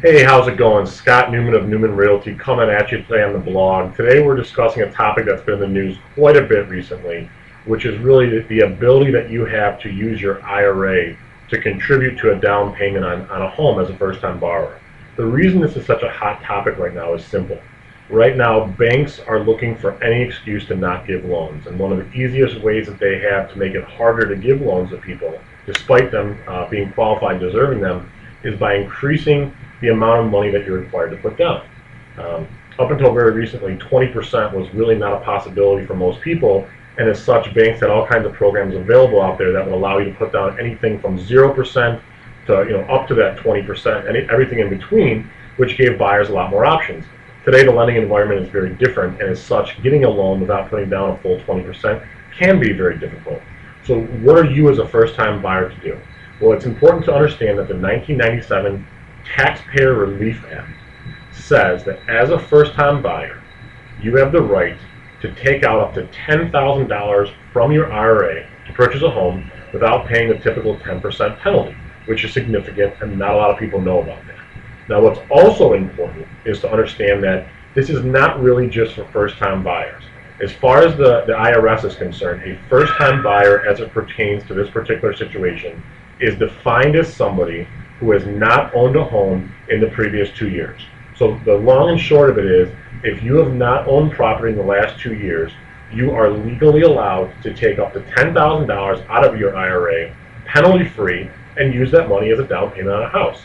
Hey, how's it going? Scott Newman of Newman Realty coming at you today on the blog. Today we're discussing a topic that's been in the news quite a bit recently, which is really the ability that you have to use your IRA to contribute to a down payment on a home as a first-time borrower. The reason this is such a hot topic right now is simple. Right now, banks are looking for any excuse to not give loans, and one of the easiest ways that they have to make it harder to give loans to people, despite them being qualified and deserving them, is by increasing the amount of money that you're required to put down. Up until very recently, 20% was really not a possibility for most people, and as such, banks had all kinds of programs available out there that would allow you to put down anything from 0% to up to that 20%, and everything in between, which gave buyers a lot more options. Today, the lending environment is very different, and as such, getting a loan without putting down a full 20% can be very difficult. So what are you as a first-time buyer to do? Well, it's important to understand that the 1997 Taxpayer Relief Act says that as a first-time buyer, you have the right to take out up to $10,000 from your IRA to purchase a home without paying the typical 10% penalty, which is significant, and not a lot of people know about that. Now, what's also important is to understand that this is not really just for first-time buyers. As far as the IRS is concerned, a first-time buyer, as it pertains to this particular situation, is defined as somebody who has not owned a home in the previous 2 years. So the long and short of it is, if you have not owned property in the last 2 years, you are legally allowed to take up to $10,000 out of your IRA, penalty-free, and use that money as a down payment on a house.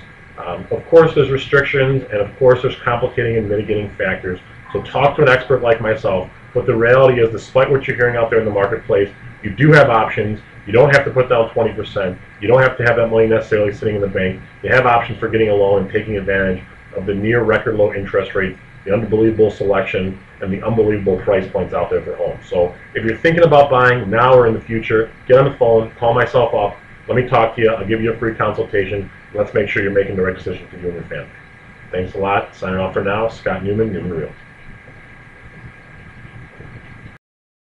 Of course, there's restrictions, and of course, there's complicating and mitigating factors. So talk to an expert like myself. But the reality is, despite what you're hearing out there in the marketplace, you do have options. You don't have to put down 20%. You don't have to have that money necessarily sitting in the bank. You have options for getting a loan and taking advantage of the near record low interest rates, the unbelievable selection, and the unbelievable price points out there for homes. So if you're thinking about buying now or in the future, get on the phone, call myself up, let me talk to you, I'll give you a free consultation. Let's make sure you're making the right decision for you and your family. Thanks a lot. Signing off for now, Scott Newman, Newman Realty.